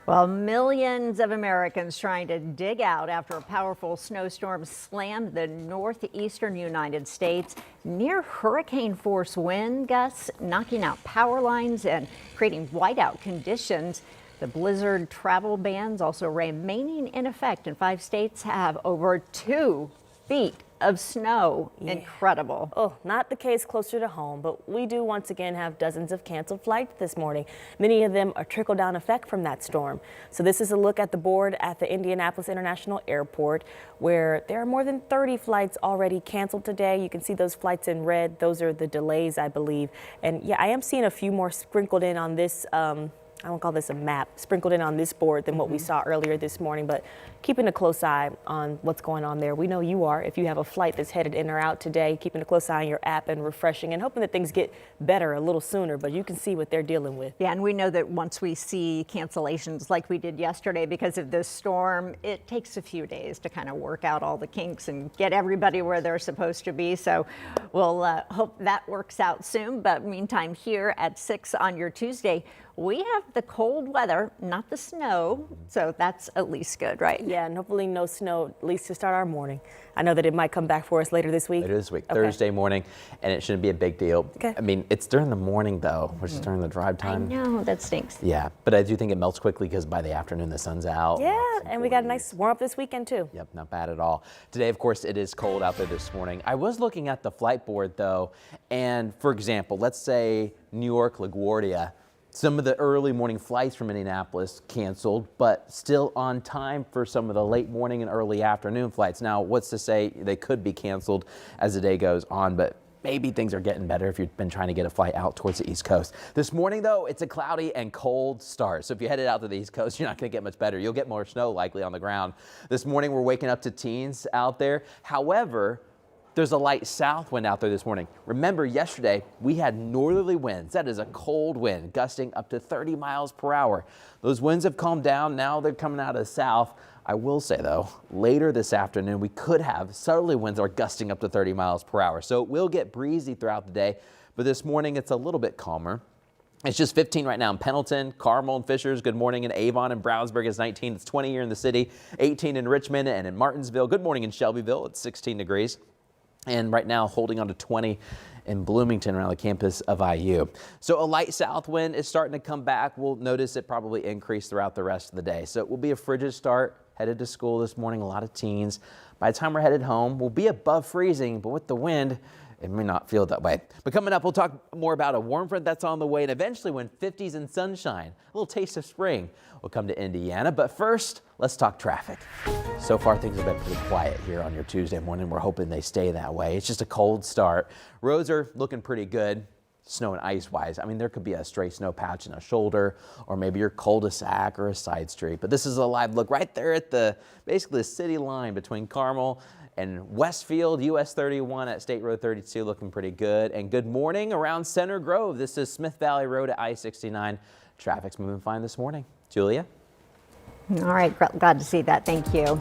Well, millions of Americans trying to dig out after a powerful snowstorm slammed the northeastern United States. Near hurricane force wind gusts knocking out power lines and creating whiteout conditions. The blizzard travel bans also remaining in effect, and 5 states have over 2 feet of snow. Yeah. Incredible. Oh, not the case closer to home, but we do once again have dozens of canceled flights this morning. Many of them are trickle-down effect from that storm. So this is a look at the board at the Indianapolis International Airport, where there are more than 30 flights already canceled today. You can see those flights in red. Those are the delays, I believe. And yeah, I am seeing a few more sprinkled in on this I won't call this a map, sprinkled in on this board than what we saw earlier this morning, but keeping a close eye on what's going on there. We know you are. If you have a flight that's headed in or out today, keeping a close eye on your app and refreshing and hoping that things get better a little sooner, but you can see what they're dealing with. Yeah, and we know that once we see cancellations like we did yesterday because of this storm, it takes a few days to kind of work out all the kinks and get everybody where they're supposed to be. So we'll hope that works out soon. But meantime, here at 6 on your Tuesday, we have the cold weather, not the snow, so that's at least good, right? Yeah, and hopefully no snow, at least to start our morning. I know that it might come back for us later this week. Later this week, okay. Thursday morning, and it shouldn't be a big deal. Okay. I mean, it's during the morning, though, which is during the drive time. I know, that stinks. Yeah, but I do think it melts quickly because by the afternoon, the sun's out. Yeah, and we got a nice warm up this weekend, too. Yep, not bad at all. Today, of course, it is cold out there this morning. I was looking at the flight board, though, and for example, let's say New York, LaGuardia. Some of the early morning flights from Indianapolis canceled, but still on time for some of the late morning and early afternoon flights. Now, what's to say they could be canceled as the day goes on, but maybe things are getting better if you've been trying to get a flight out towards the East Coast. This morning, though, it's a cloudy and cold start. So if you headed out to the East Coast, you're not going to get much better. You'll get more snow likely on the ground. This morning, we're waking up to teens out there. However, there's a light south wind out there this morning. Remember, yesterday we had northerly winds. That is a cold wind gusting up to 30 miles per hour. Those winds have calmed down. Now they're coming out of the south. I will say, though, later this afternoon, we could have southerly winds that are gusting up to 30 miles per hour. So it will get breezy throughout the day. But this morning, it's a little bit calmer. It's just 15 right now in Pendleton, Carmel and Fishers. Good morning in Avon and Brownsburg. It's 19. It's 20 here in the city, 18 in Richmond and in Martinsville. Good morning in Shelbyville. It's 16 degrees. And right now holding on to 20 in Bloomington around the campus of IU. So a light south wind is starting to come back. We'll notice it probably increase throughout the rest of the day. So it will be a frigid start. Headed to school this morning, a lot of teens. By the time we're headed home, we'll be above freezing, but with the wind, it may not feel that way. But coming up, we'll talk more about a warm front that's on the way, and eventually when 50s and sunshine, a little taste of spring will come to Indiana. But first, let's talk traffic. So far, things have been pretty quiet here on your Tuesday morning. We're hoping they stay that way. It's just a cold start. Roads are looking pretty good. Snow and ice wise, I mean, there could be a stray snow patch in a shoulder or maybe your cul-de-sac or a side street. But this is a live look right there at basically the city line between Carmel and Westfield. US 31 at State Road 32 looking pretty good. And good morning around Center Grove. This is Smith Valley Road at I-69. Traffic's moving fine this morning. Julia? All right, glad to see that. Thank you.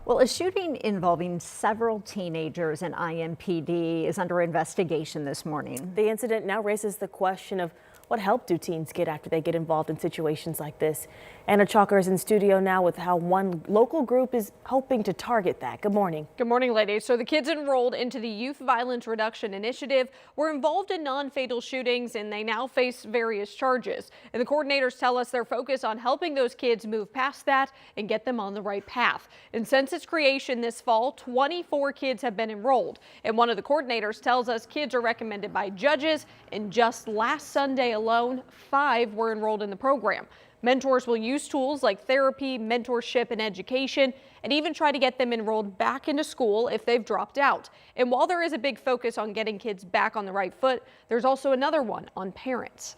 Well, a shooting involving several teenagers in IMPD is under investigation this morning. The incident now raises the question of what help do teens get after they get involved in situations like this? Anna Chalker is in studio now with how one local group is hoping to target that. Good morning. Good morning, ladies. So the kids enrolled into the Youth Violence Reduction Initiative were involved in non-fatal shootings, and they now face various charges. And the coordinators tell us they're focused on helping those kids move past that and get them on the right path. And since its creation this fall, 24 kids have been enrolled. And one of the coordinators tells us kids are recommended by judges, and just last Sunday alone, 5 were enrolled in the program. Mentors will use tools like therapy, mentorship, and education, and even try to get them enrolled back into school if they've dropped out. And while there is a big focus on getting kids back on the right foot, there's also another one on parents.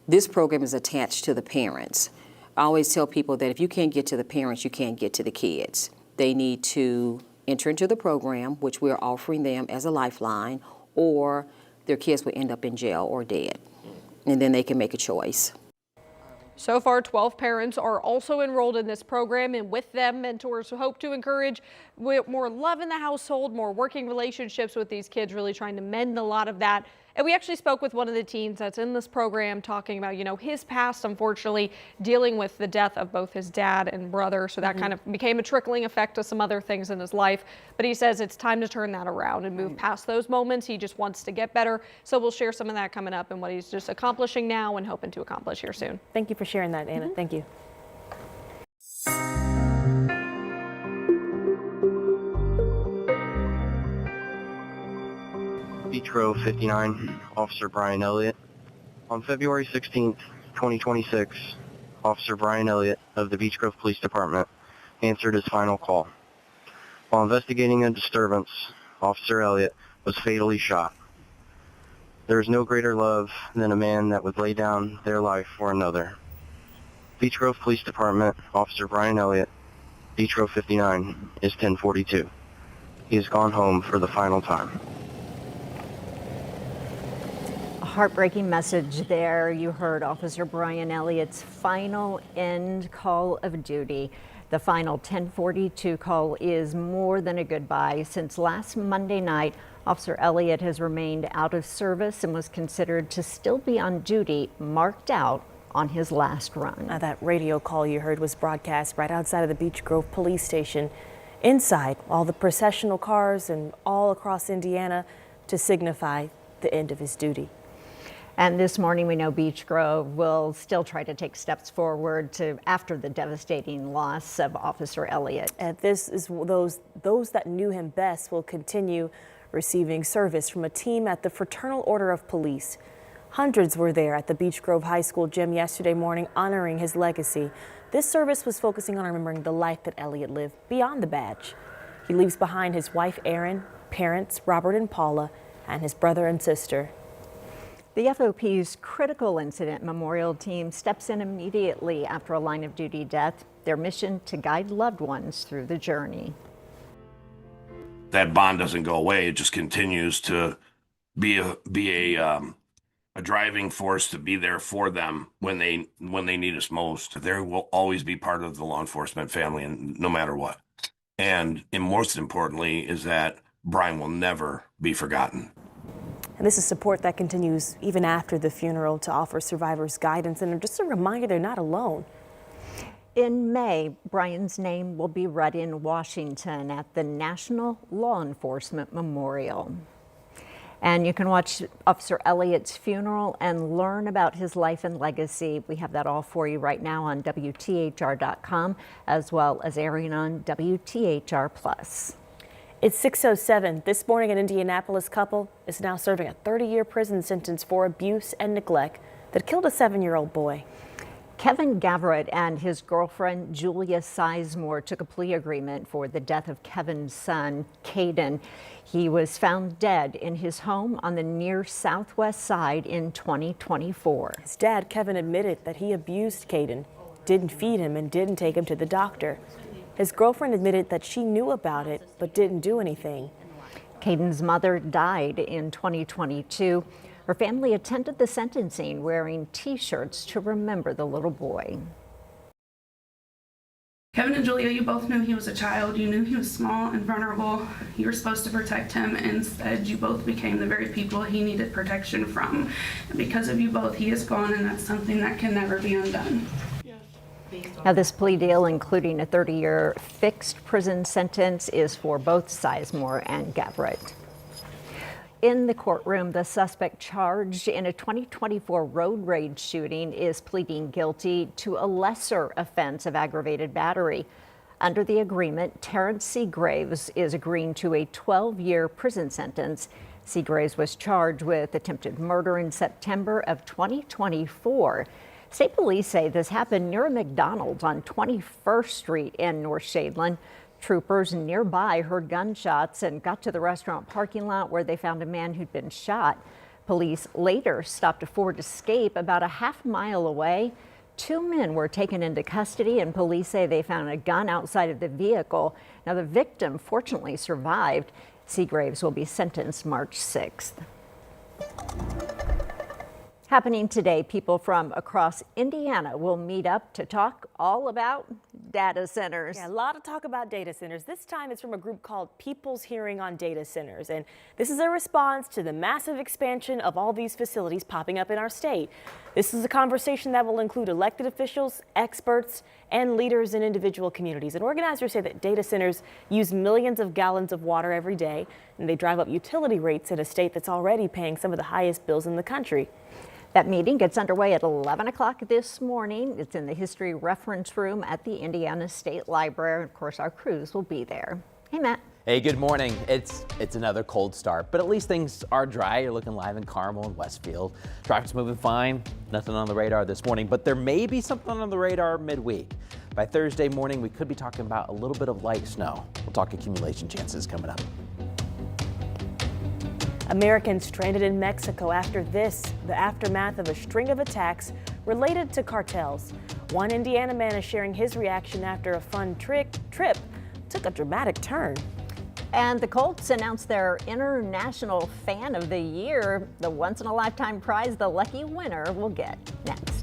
This program is attached to the parents. I always tell people that if you can't get to the parents, you can't get to the kids. They need to enter into the program, which we're offering them as a lifeline, or their kids will end up in jail or dead, and then they can make a choice. So far, 12 parents are also enrolled in this program, and with them, mentors hope to encourage more love in the household, more working relationships with these kids, really trying to mend a lot of that And we actually spoke with one of the teens that's in this program talking about, his past, unfortunately, dealing with the death of both his dad and brother. So that kind of became a trickling effect to some other things in his life. But he says it's time to turn that around and move past those moments. He just wants to get better. So we'll share some of that coming up and what he's just accomplishing now and hoping to accomplish here soon. Thank you for sharing that, Anna. Thank you. Beach Grove 59, Officer Brian Elliott. On February 16th, 2026, Officer Brian Elliott of the Beach Grove Police Department answered his final call. While investigating a disturbance, Officer Elliott was fatally shot. There is no greater love than a man that would lay down their life for another. Beach Grove Police Department, Officer Brian Elliott, Beach Grove 59, is 1042. He has gone home for the final time. Heartbreaking message there. You heard Officer Brian Elliott's final end call of duty. The final 1042 call is more than a goodbye. Since last Monday night, Officer Elliott has remained out of service and was considered to still be on duty, marked out on his last run. Now, that radio call you heard was broadcast right outside of the Beach Grove police station. Inside, all the processional cars and all across Indiana to signify the end of his duty. And this morning, we know Beach Grove will still try to take steps forward after the devastating loss of Officer Elliott. And this is those that knew him best will continue receiving service from a team at the Fraternal Order of Police. Hundreds were there at the Beach Grove High School gym yesterday morning honoring his legacy. This service was focusing on remembering the life that Elliott lived beyond the badge. He leaves behind his wife, Erin, parents, Robert and Paula, and his brother and sister. The FOP's Critical Incident Memorial Team steps in immediately after a line of duty death. Their mission to guide loved ones through the journey. That bond doesn't go away. It just continues to be a driving force to be there for them when they need us most. There will always be part of the law enforcement family, and no matter what. And most importantly is that Brian will never be forgotten. And this is support that continues even after the funeral to offer survivors guidance and just a reminder they're not alone. In May, Brian's name will be read in Washington at the National Law Enforcement Memorial. And you can watch Officer Elliott's funeral and learn about his life and legacy. We have that all for you right now on WTHR.com, as well as airing on WTHR+. It's 6:07. This morning, an Indianapolis couple is now serving a 30-year prison sentence for abuse and neglect that killed a 7-year-old boy. Kevin Gavrett and his girlfriend Julia Sizemore took a plea agreement for the death of Kevin's son, Caden. He was found dead in his home on the near southwest side in 2024. His dad, Kevin, admitted that he abused Caden, didn't feed him, and didn't take him to the doctor. His girlfriend admitted that she knew about it but didn't do anything. Caden's mother died in 2022. Her family attended the sentencing wearing T-shirts to remember the little boy. Kevin and Julia, you both knew he was a child. You knew he was small and vulnerable. You were supposed to protect him. Instead, you both became the very people he needed protection from. And because of you both, he is gone, and that's something that can never be undone. Now, this plea deal, including a 30-year fixed prison sentence, is for both Sizemore and Gavrett. In the courtroom, the suspect charged in a 2024 road rage shooting is pleading guilty to a lesser offense of aggravated battery. Under the agreement, Terrence Seagraves is agreeing to a 12-year prison sentence. Seagraves was charged with attempted murder in September of 2024. State police say this happened near a McDonald's on 21st Street in North Shadeland. Troopers nearby heard gunshots and got to the restaurant parking lot where they found a man who'd been shot. Police later stopped a Ford Escape about a half-mile away. 2 men were taken into custody, and police say they found a gun outside of the vehicle. Now, the victim fortunately survived. Seagraves will be sentenced March 6th. Happening today, people from across Indiana will meet up to talk all about data centers. Yeah, a lot of talk about data centers. This time it's from a group called People's Hearing on Data Centers. And this is a response to the massive expansion of all these facilities popping up in our state. This is a conversation that will include elected officials, experts, and leaders in individual communities. And organizers say that data centers use millions of gallons of water every day, and they drive up utility rates in a state that's already paying some of the highest bills in the country. That meeting gets underway at 11 o'clock this morning. It's in the History Reference Room at the Indiana State Library. Of course, our crews will be there. Hey, Matt. Hey, good morning. It's another cold start, but at least things are dry. You're looking live in Carmel and Westfield. Traffic's moving fine. Nothing on the radar this morning, but there may be something on the radar midweek. By Thursday morning, we could be talking about a little bit of light snow. We'll talk accumulation chances coming up. Americans stranded in Mexico after the aftermath of a string of attacks related to cartels. One Indiana man is sharing his reaction after a fun trip took a dramatic turn. And the Colts announced their International Fan of the Year. The once-in-a-lifetime prize the lucky winner will get next.